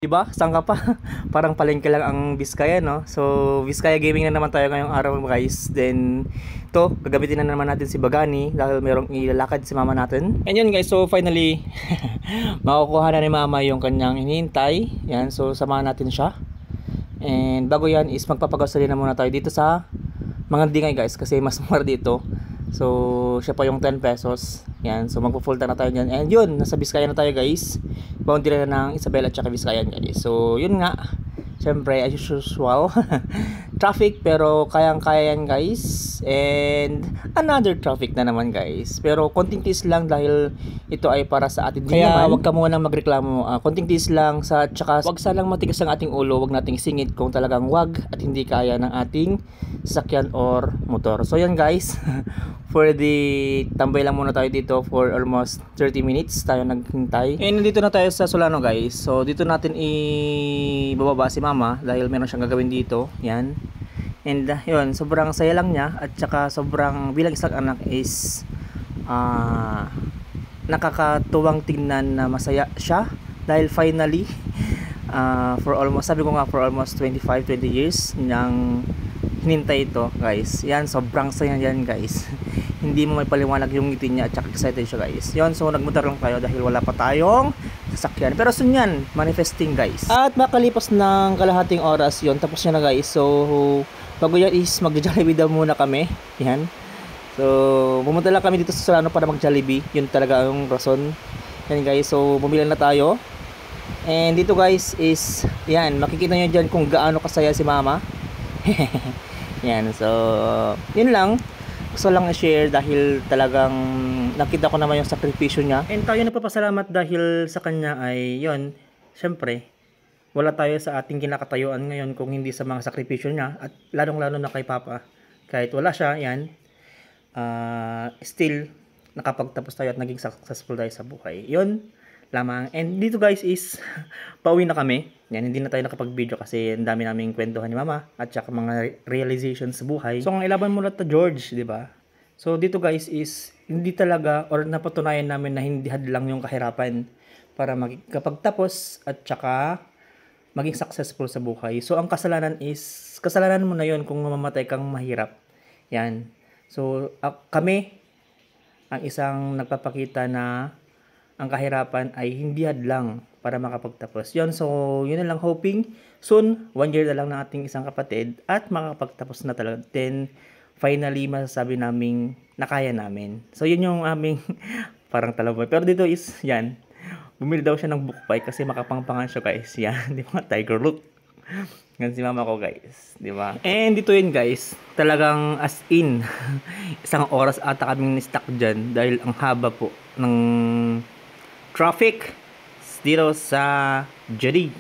Diba? Saan ka pa? Parang palengke lang ang Vizcaya, no? So, Vizcaya Gaming na naman tayo ngayong araw, guys. Then, to gagamitin na naman natin si Bagani dahil merong ilalakad si mama natin. And yun, guys. So, finally, makukuha na ni mama yung kanyang hinihintay. Yan. So, samahan natin siya. And bago yan is magpapagasolina muna tayo dito sa mga dingay, guys. Kasi mas mura dito. So, siya pa yung 10 pesos. Yan. So, magpo-full tank na tayo dyan. And yun, nasa Vizcaya na tayo, guys. Boundary na ng Isabela at saka Vizcaya, guys. So, yun nga. Siyempre, as usual. Traffic, pero kayang-kaya yan, guys. And another traffic na naman, guys. Pero konting tiis lang dahil ito ay para sa atin din naman. Kaya wag ka muna magreklamo. Konting tiis lang. Tsaka wag sanang matigas ang ating ulo. Wag nating singit kung talagang wag at hindi kaya ng ating sasakyan or motor. So, yan, guys. For the tambay lang muna tayo dito for almost 30 minutes tayo naghintay. And nandito na tayo sa Solano, guys. So dito natin ibababa si mama dahil meron siyang gagawin dito. Yan. And yun, sobrang saya lang niya at saka sobrang bilang isang anak is nakakatuwang tingnan na masaya siya dahil finally for almost, sabi ko nga, for almost 25-20 years niyang hinintay ito, guys. Yan, sobrang saya yan, guys. Hindi mo may paliwanag yung ngiti niya at saka excited siya, guys. Yon, so nagmotor lang tayo dahil wala pa tayong sasakyan. Pero soon yan, manifesting, guys. At makalipas ng kalahating oras, yon, tapos niya na, guys. So bago yan is mag-Jollibee daw muna kami. Yan. So pumunta lang kami dito sa Solano para mag-Jollibee. Yun talaga yung rason. Yan, guys. So bumili na tayo. And dito, guys, is yan, makikita nyo dyan kung gaano kasaya si mama. Yan, so yun lang. Gusto lang i-share dahil talagang nakita ko naman yung sakripisyo niya. And tayo nagpapasalamat dahil sa kanya ay yun, syempre wala tayo sa ating kinakatayuan ngayon kung hindi sa mga sakripisyo niya. At lalong-lalo na kay Papa. Kahit wala siya, yan, still nakapagtapos tayo at naging successful tayo sa buhay. Yun lamang. And dito, guys, is pauwi na kami. Yan, hindi na tayo nakapag-video kasi ang dami naming kwentuhan ni mama at saka mga realizations sa buhay. So, ang ilaban mula to George, di ba? So, dito, guys, is hindi talaga or napatunayan namin na hindi hadlang yung kahirapan para makapagtapos at saka maging successful sa buhay. So, ang kasalanan is, kasalanan mo na yon kung mamamatay kang mahirap. Yan. So, kami ang isang nagpapakita na ang kahirapan ay hindi hadlang para makapagtapos. Yun, so yun na lang, hoping soon, 1 year na lang ng ating isang kapatid at makapagtapos na talaga. Then, finally, masasabi naming nakaya namin. So, yun yung aming parang talaboy. Pero dito is, yan, bumili daw siya ng bukpay kasi makapangpangan siya, guys. Yan, di ba? Tiger look. Yan si mama ko, guys. Di ba? And dito yun, guys, talagang as in, isang oras ata kaming ni-stuck dyan dahil ang haba po ng traffic dito sa Jari.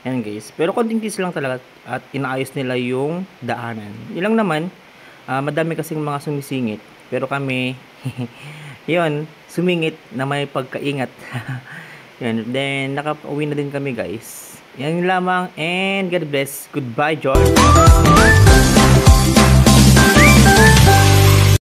Yan, guys. Pero konting tis lang talaga at inaayos nila yung daanan. Ilang naman, madami kasing mga sumisingit. Pero kami, yun, sumingit na may pagkaingat. Yan. Then, nakapauwi na din kami, guys. Yan lamang and God bless. Goodbye, George.